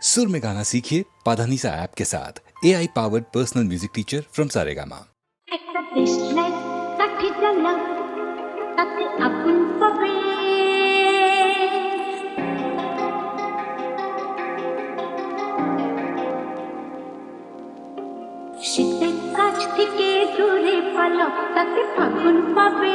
सुर में गाना सीखिए पाधानीसा ऐप के साथ AI powered personal music teacher from Saregama. একটা দেশলাই কাঠি জ্বালা তাতে আগুন পাবে শীতের কাছ থেকে দূরে পালাও তাতে ফাগুন পাবে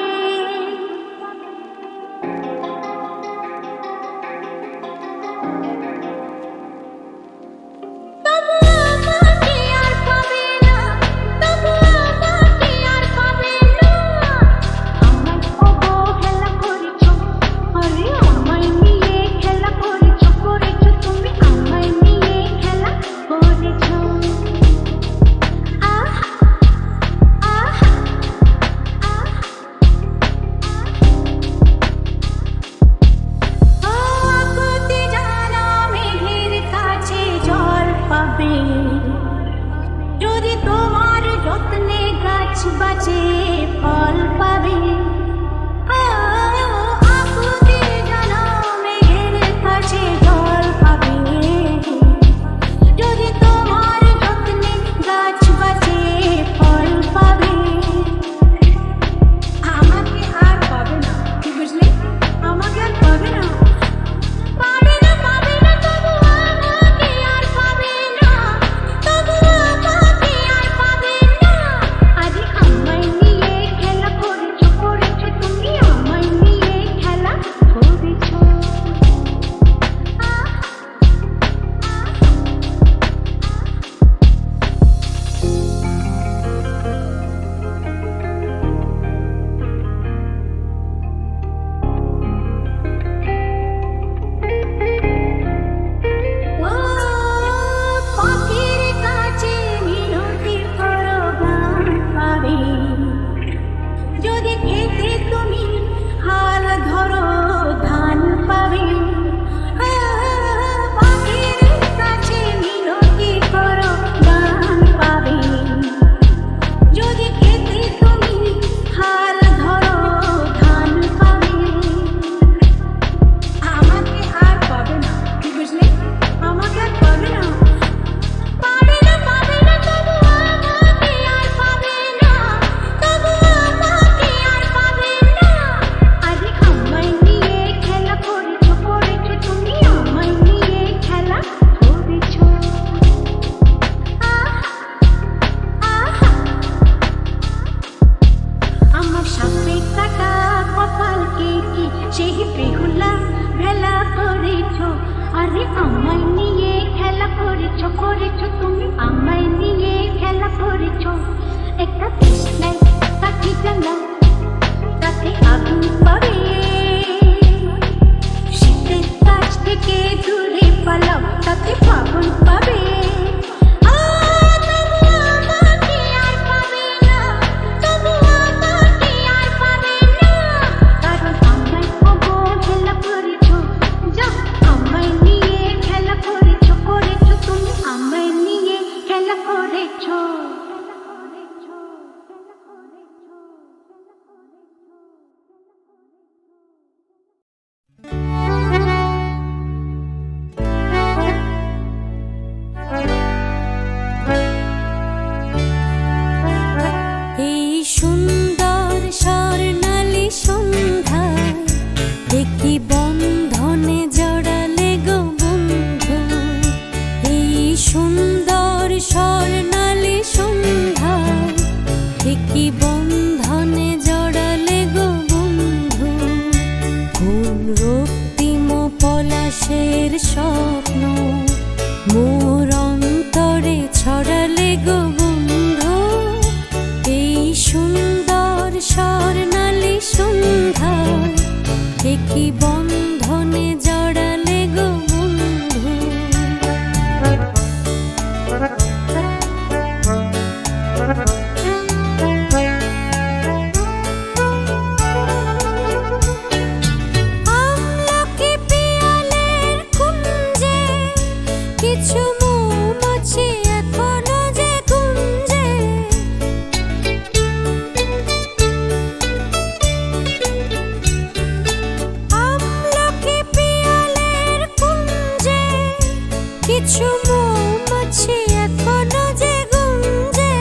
কিছু মৌমাছি এখনো যে গুঞ্জে,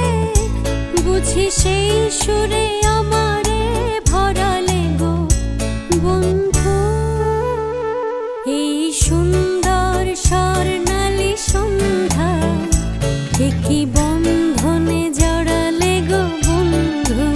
বুঝি সেই সুরে আমারে ভরালে গো বন্ধু। এই সুন্দর স্বর্ণালী সন্ধ্যা কি বন্ধনে জড়ালে গো বন্ধু।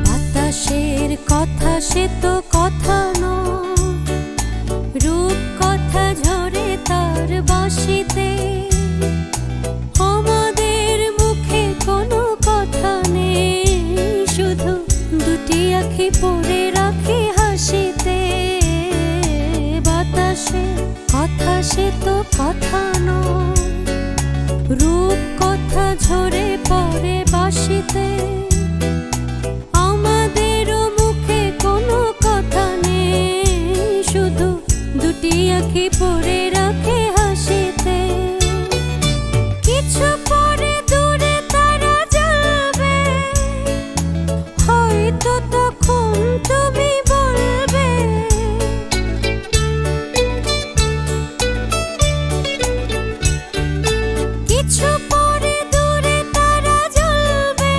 বাতাসের কথা সে তো কথা নয়, রূপ কথা ঝরে তার বাঁশিতে। আমাদের মুখে কোনো কথা নেই, শুধু দুটি আঁখি পড়ে রাখি হাসিতে। বাতাসের কথা সে তো কথা নয়, রূপ কথা ঝরে পড়ে বাঁশিতে। আমাদেরও মুখে কোনো কথা নেই, শুধু দুটি আঁখি পড়ে রাখে হাসিতে। কিছু পরে দূরে তারা জ্বলবে, হয়তো তখন তুমি বলবে কিছু পরে দূরে তারা জ্বলবে,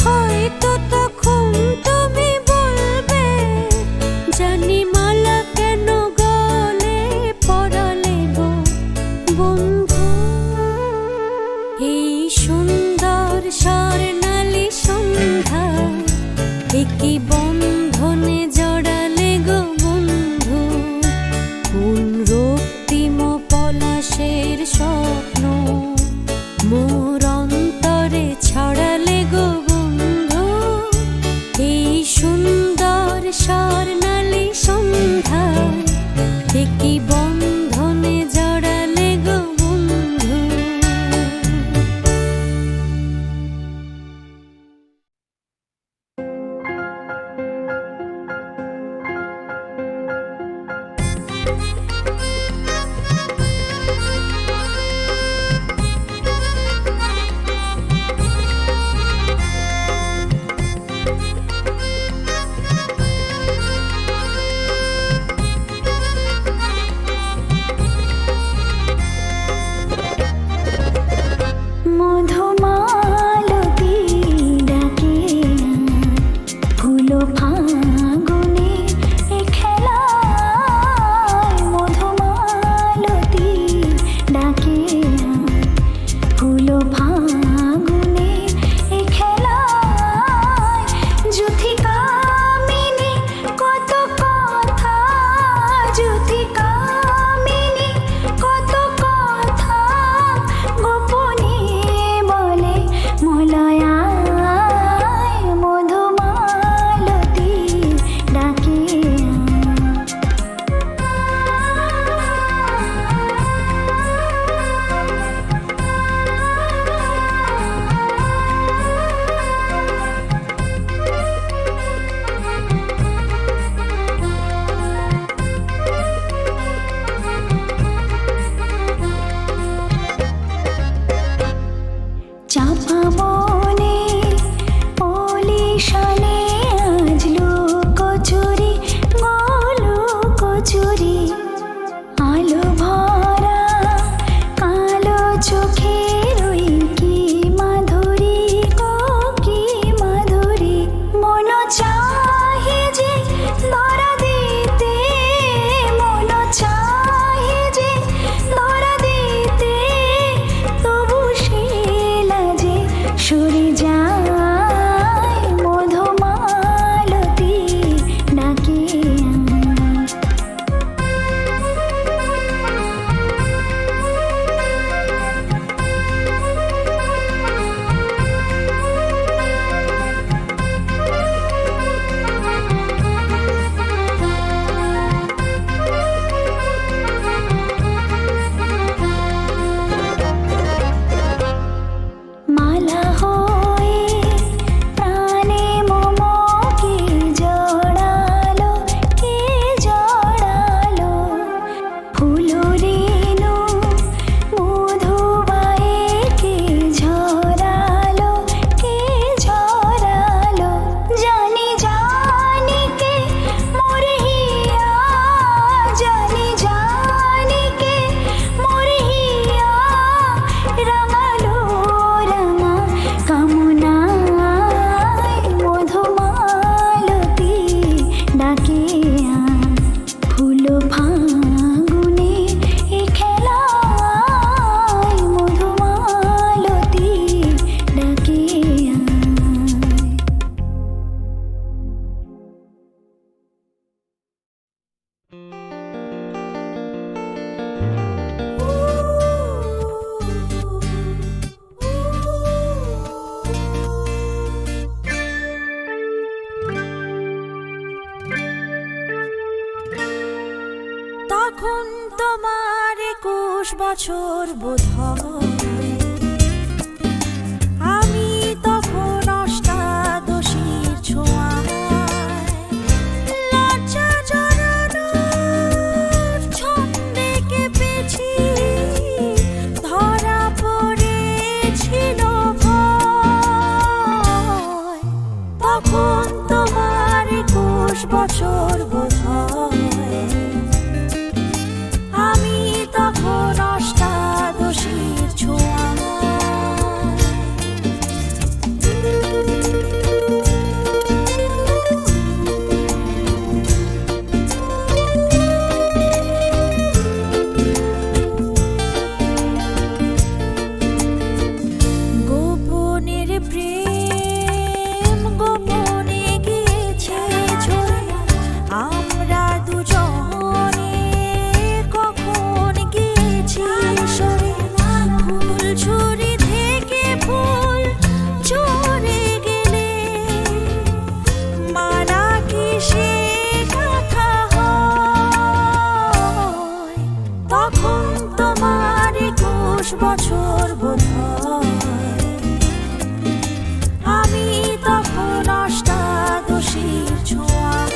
হয়তো তখন তুমি বলবে জানি মালা কেন গলে পরালে গো বন্ধু। এই সুন্দর স্বর্ণালী সন্ধ্যা কি বন্ধনে জড়ালে গো বন্ধু। কোন রক্তিম পলাশের স্বপ্ন মোর অন্তরে ছড়ালে গো বন্ধু। এই সুন্দর স্বর্ণালী সন্ধ্যা কি বন্ধনে জড়ালে গো বন্ধু। মধুমালতী ডাকে ফুলো ফাগুনে এ খেলায়। মধুমালতী ডাকে ফুলো ফাগুনে এ খেলায়। যুথিকামিনী কত কথা, যুথিকামিনী কত কথা গোপনে বলে বছর বোধহয় আমি তখন অষ্টাদশীর ছোঁয়ায় লজ্জা জড়ানোর ছন্দে কেঁপেছি ধরা পড়েছিল ভয় তখন তোমার 21 বছর বোধহয় আমি তখন অষ্টাদশীর ছোঁয়ায় গোপনের প্রেম গোপনে গিয়েছে ঝরে আমরা দুজনে কখন গিয়েছি সরে ফুল ঝুরি থেকে ফুল ঝরে গেলে মারা কি সে কথা হয় তখন তোমার 21 বছর বোধহয় আমি তখন অষ্টাদশীর ছোঁয়ায়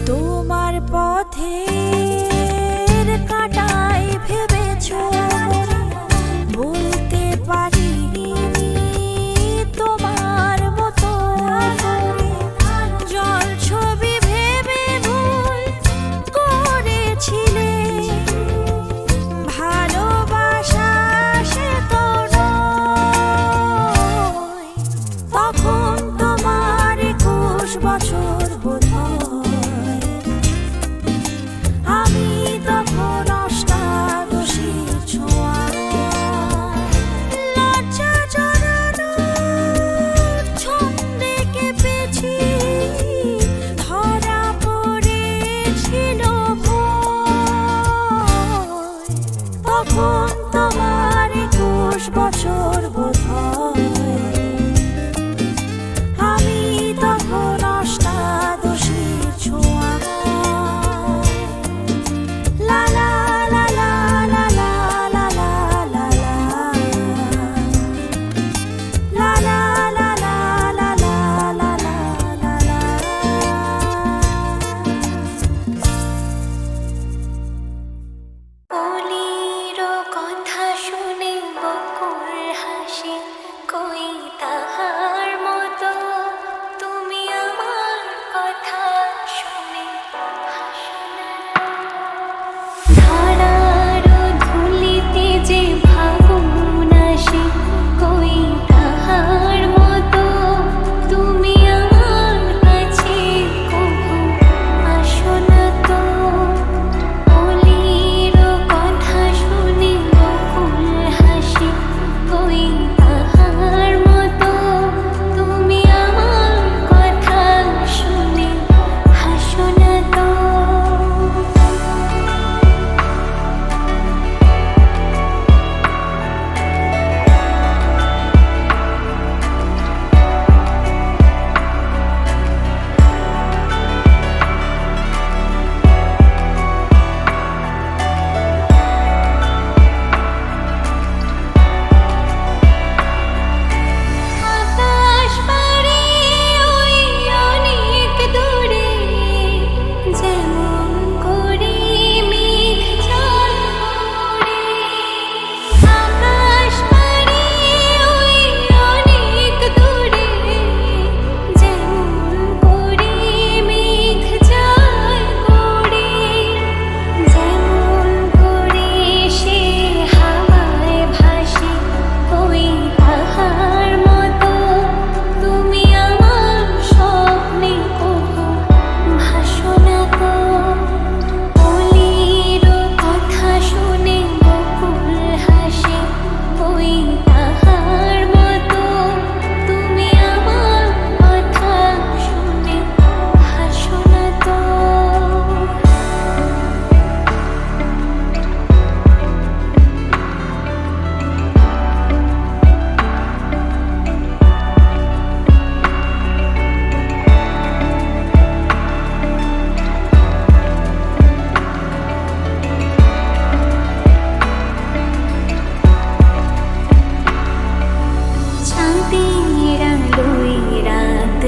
তোমার পথের কাঁটায় ভেবেছো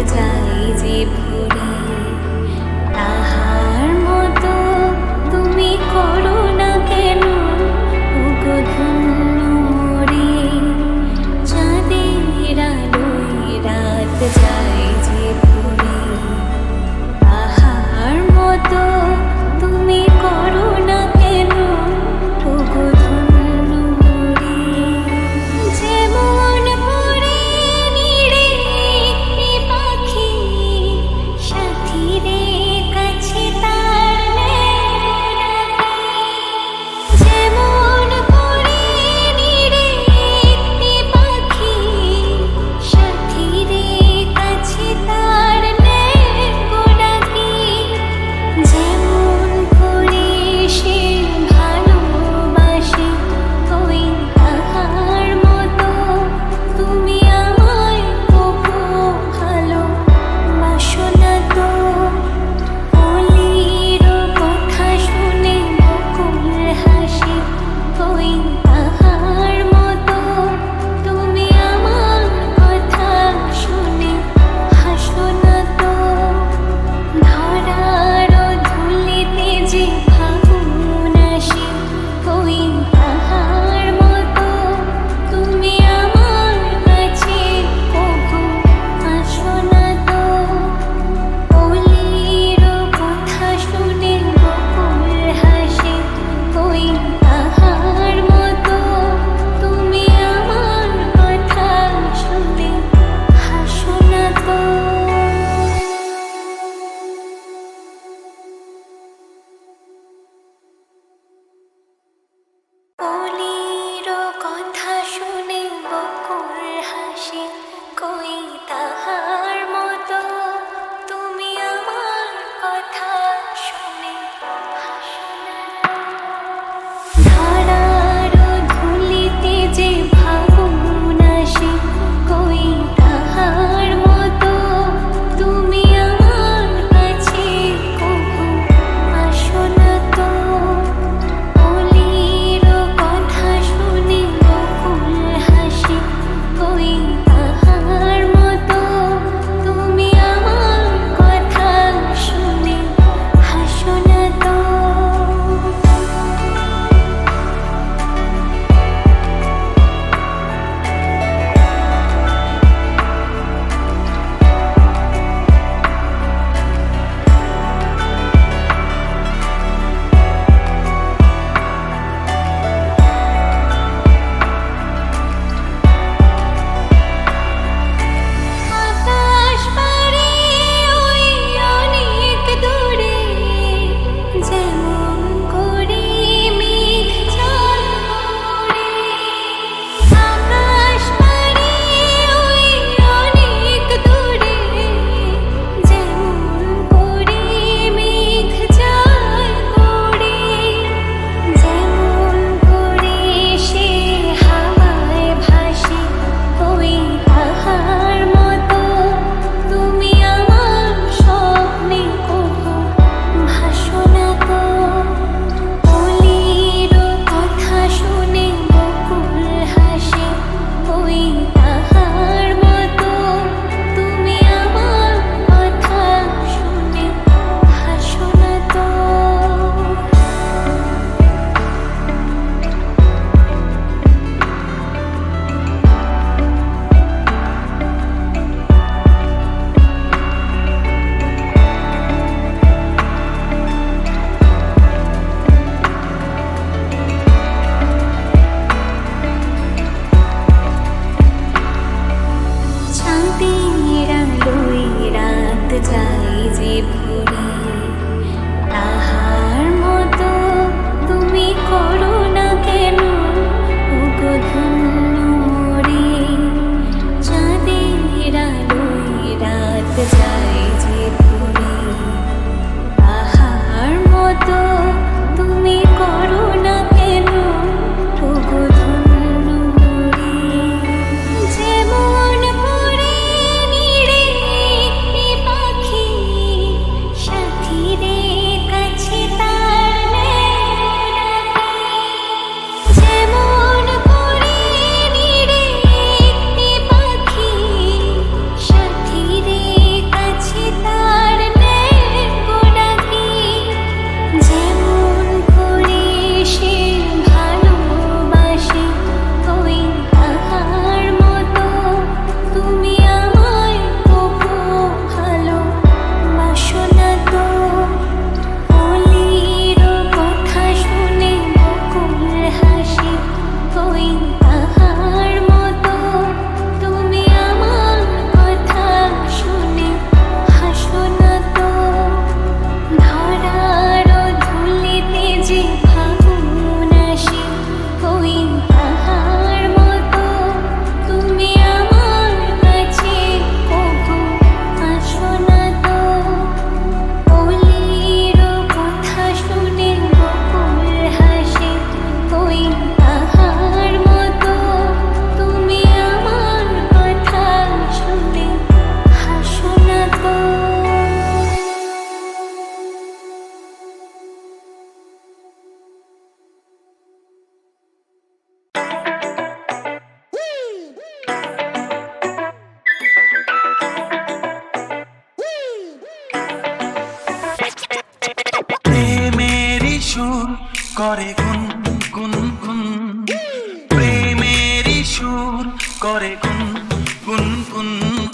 যাই যে ভরে তাহার মতো তুমি করো না কেন ওগো ধন্য মোরে চাঁদের আলোয় রাত যায় যে ভরে তাহার মতো তুমি করো না কেন ওগো ধন্য মোরে যেমন পরে নিড়ে একটি পাখি সাথীরে কাছে তার ডাকে যেমন পরে নিড়ে একটি পাখি সাথীরে কাছে তার ডাকে যেমন করে সে ভালোবাসে ওই তাহার মতো তুমি আমায় তবু ভালোবাসো না তো অলির কথা শুনে বকুল হাসে ওই তাহার মতো তুমি আমার কথা শুনে হাসো না তো ধরার ধুলিতে যে ফাগুন আসে ওই তাহার মতো তুমি আমার কাছে কভু আসো না তো অলির কথা শুনে বকুল হাসে ওই তাহার মতো তুমি আমার কথা শুনে হাসো না তো অলির কথা শুনে বকুল হাসে কই তাহার মতো তুমি আমার কথা শুনে হাসো না ধরার ধুলিতে যে ফাগুন আসে কই তাহার মতো তুমি আমার কাছে কভু আসো না তো অলির কথা শুনে বকুল হাসে ওই তাহার মতো তুমি আমার কথা শুনে হাসো না তো আকাশ পারে ওই অনেক দূরে যেমন করে মেঘ জল পড়ে আকাশ পারে ওই অনেক দূরে যেমন করে মেঘ জল পড়ে যেমন করে সে হাওয়ায় ভাসে ওই তাহার মতো তুমি আমার স্বপ্নে কভু ভাসো না তো অলির কথা শুনে বকুল হাসে ওই তাহার মতো তুমি আমার কথা শুনে হাসো না তো চাঁদের আলোয় রাত যায় যে ভরে তাহার মতো তুমি করো না কেন ওগো ধন্য মোরে চাঁদের আলোয় রাত যায় যে ভরে তাহার মতো তুমি করো না কেন ওগো ধন্য মোরে যেমন পরে নিড়ে একটি পাখি সাথীরে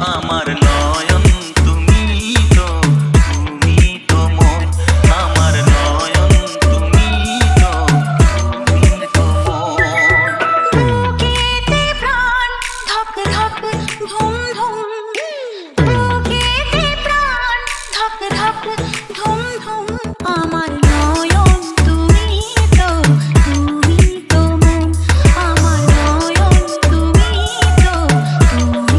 আমার নয়ন তুমি তো মন আমার নয়ন তুমি তো মন বুকেতে প্রাণ ধক ধক ধুম ধুম বুকেতে প্রাণ ধক ধক ধুম ধুম আমার নয়ন তুমি তো মন আমার নয়ন তুমি তো মন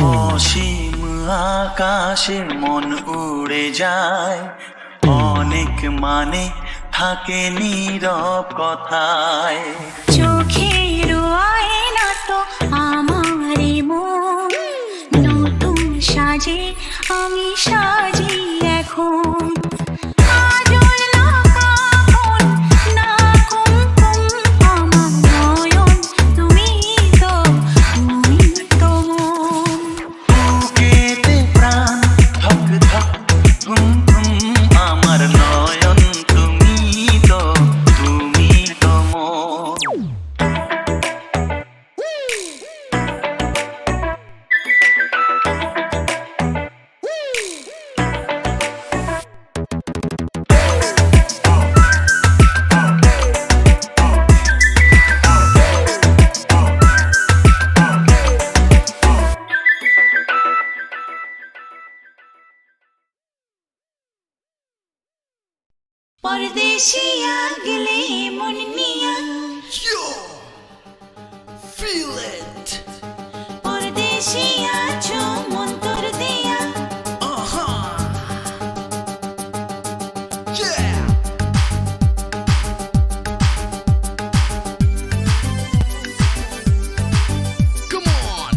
অসীম আকাশে মন উড়ে যায় অনেক মানে থাকে নীরব কথায় চোখের আয়না তো আমারে মন নতুন সাজে আমি সাজি এখন কাজল না কাফন না কুমকুম আমার নয়ন তুমি তো মন বুকেতে প্রাণ ধক ধক ধুম ধুম আমার নয়ন তুমি তো মন परदेसिया गले मुन्निया Feel it. परदेसिया जो मन कर दिया Yeah. Come on.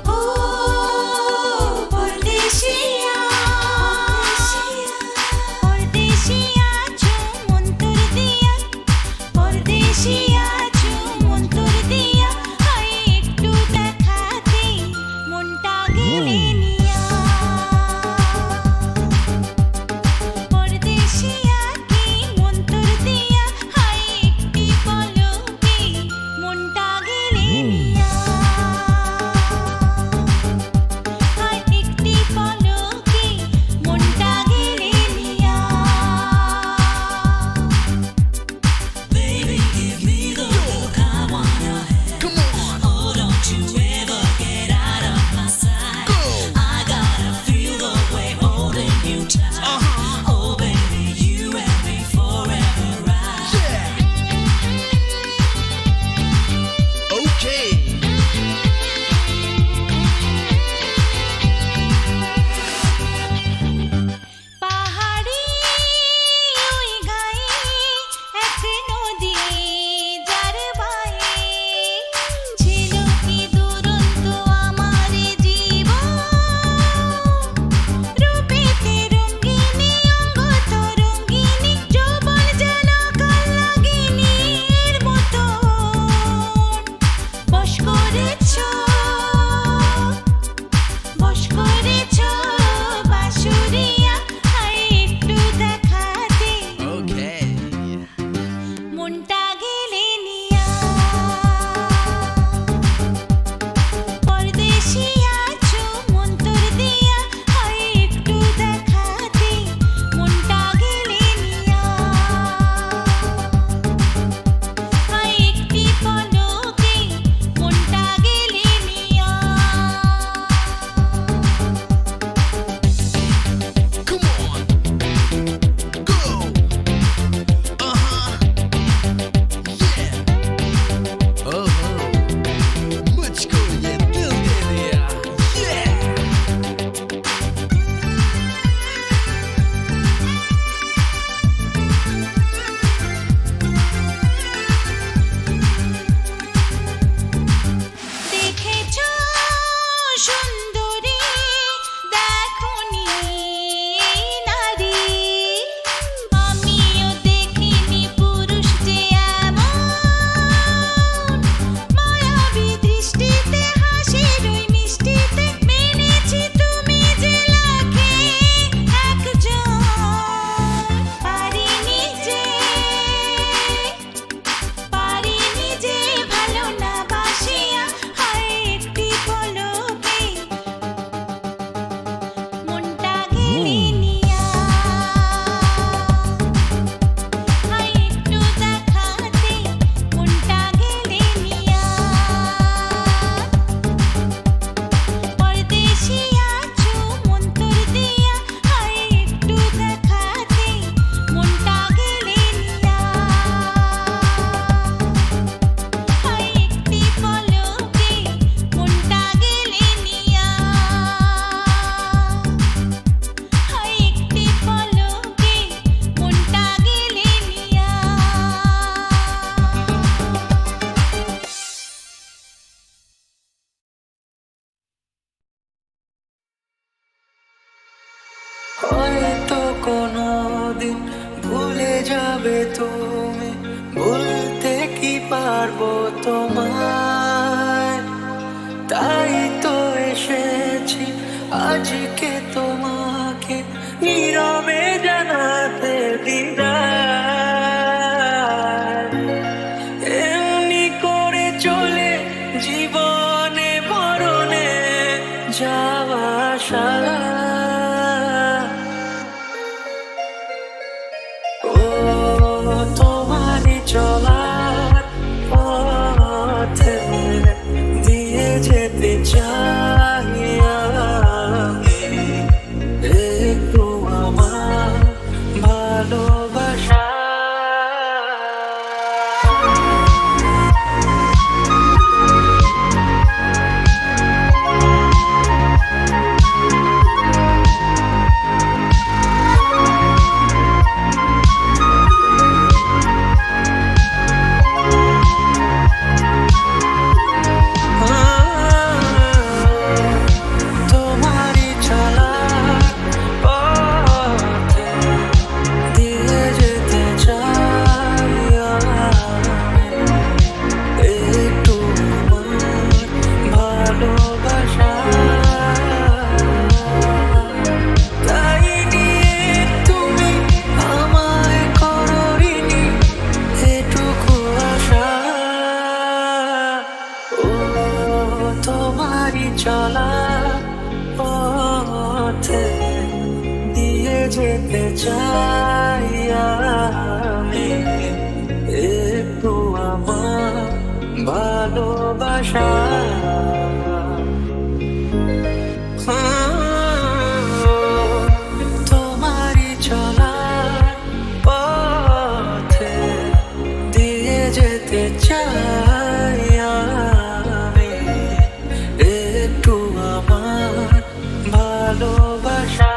ओ হয়তো কোনো দিন ভুলে যাবে তুমি, বলতে কি পারবো তোমায়। তাই তো এসেছি আজকে তোমাকে নীরবে জানাতে বিদায়। এমনি করে চলে জীবনে মরণে যাওয়া সারা। ও তোমারই চলার পথে দিয়ে যেতে চাই আমি একটু আমার ভালোবাসা। তোমারই চলার পথে দিয়ে যেতে চাই আমি একটু আমার ভালোবাসা। তাই নিয়ে তুমি আমায় করোনি এটুকু আশা। ও তোমারই চলা পথে দিয়ে যেতে চাই আমি একটু আমার ভালোবাসা। তোমারই চলার পথে দিয়ে যেতে চাই আমি একটু আমার ভালোবাসা।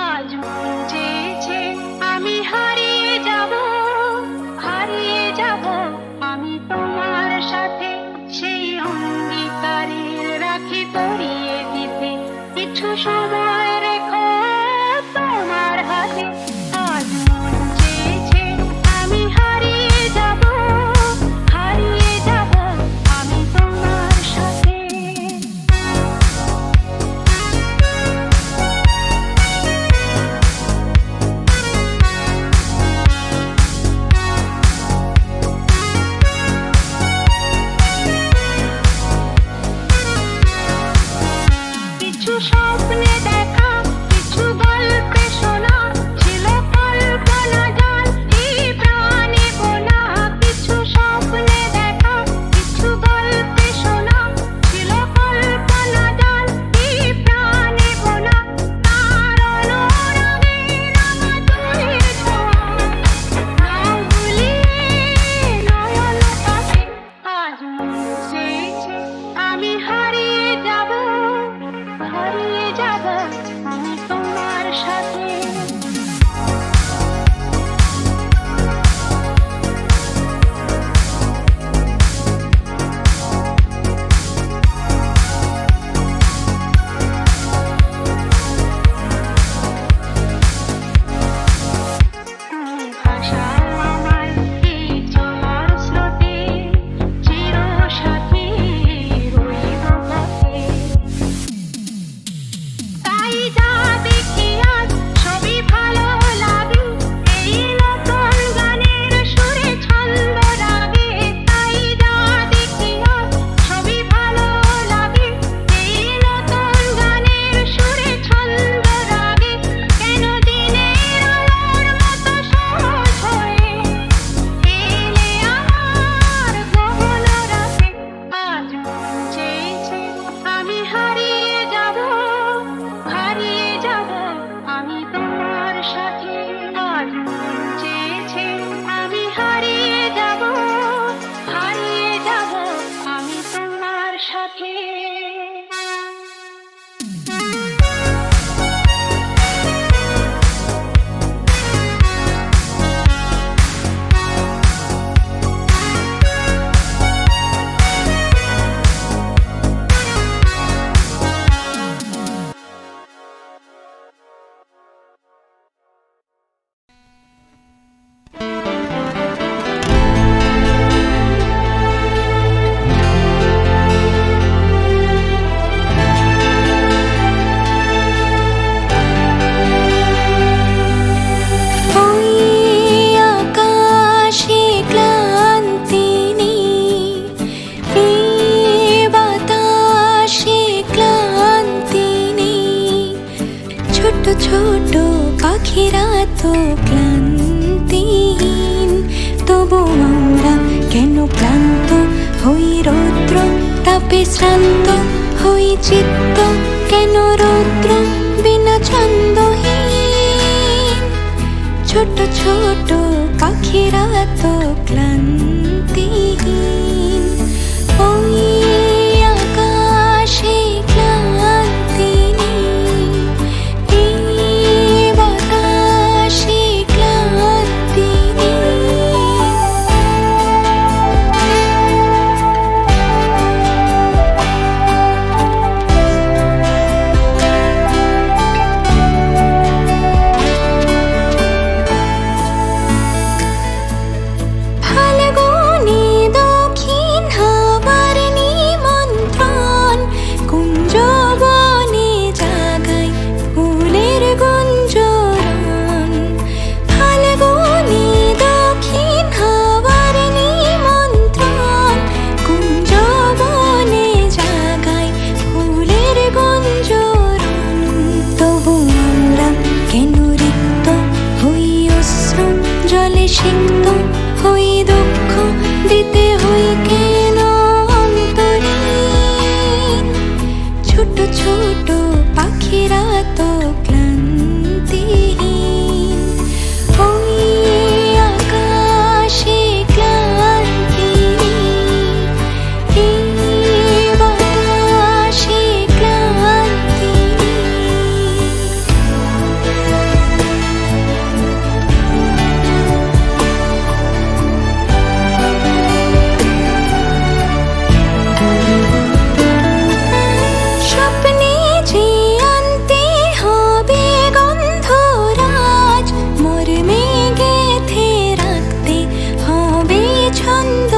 আজ মন চেয়েছে আমি হারিয়ে যাব আমি তোমার সাথে সেই অঙ্গীকারের রাখি পরিয়ে দিতে কিছু সময় রেখো তোমার হাতে। আজ মন চেয়েছে আমি হারিয়ে যাব আমি তোমার সাথে। কিছু স্বপ্নে দেখা, কিছু গল্পে শোনা, ছিল কল্পনা জাল এই প্রাণে বোনা। কিছু স্বপ্নে দেখা, কিছু গল্পে শোনা, ছিল কল্পনা জাল এই প্রাণে বোনা। তার অনুরাগে রাঙা চুলের ছোঁয়া, নাও ভুলিয়ে নয়ন পাশে। আজ মন চেয়েছে আমি হারিয়ে যাব আমি তোমার সাথে। তুমি ভাষাও আমার এই চলার স্রোতে, চিরসাথী রইব পাখিরা তো ক্লান্তিহীন, তবু আমরা কেন ক্লান্ত হই রৌদ্র তাপে শ্রান্ত হই চিত্ত কেন রৌদ্র বিনা ছন্দহীন। ছোট ছোট পাখিরা তো ক্লান্তিহীন, ওই আকাশে ক্লান্তি নেই, এই বাতাসে ক্লান্তি নেই। ফাল্গুনে দক্ষিণ হাওয়ার নিমন্ত্রণ, কুঞ্জবনে জাগায় ফুলের গুঞ্জরণ। ফাল্গুনে দক্ষিণ হাওয়ার নিমন্ত্রণ, কুঞ্জবনে জাগায় ফুলের গুঞ্জরণ। তবু আমরা কেন রিক্ত হই অশ্রু জলে সিক্ত হই দুঃখ দিতে হই কেন অন্তরীণ। ছোট ছোট পাখিরা তো ক্লান্তিহীন, ওই আকাশে ক্লান্তি নেই, এই বাতাসে ক্লান্তি নেই। স্বপ্নে যে আনতে হবে গন্ধরাজ, মর্মে গেঁথে রাখতে হবে ছন্দ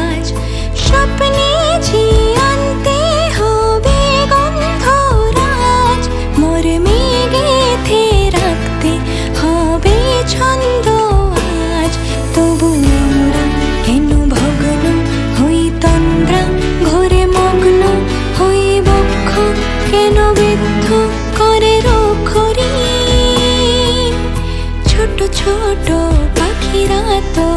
আজ। স্বপ্নে যে আনতে হবে গন্ধরাজ, মর্মে গেঁথে রাখতে হবে ছন্দ আজ। তবু আমরা কেন ভগ্ন হই তন্দ্রা ঘরে মগ্ন হই বক্ষ কেন বিদ্ধ করে রক্ষরীণ। ছোট ছোট পাখিরা তো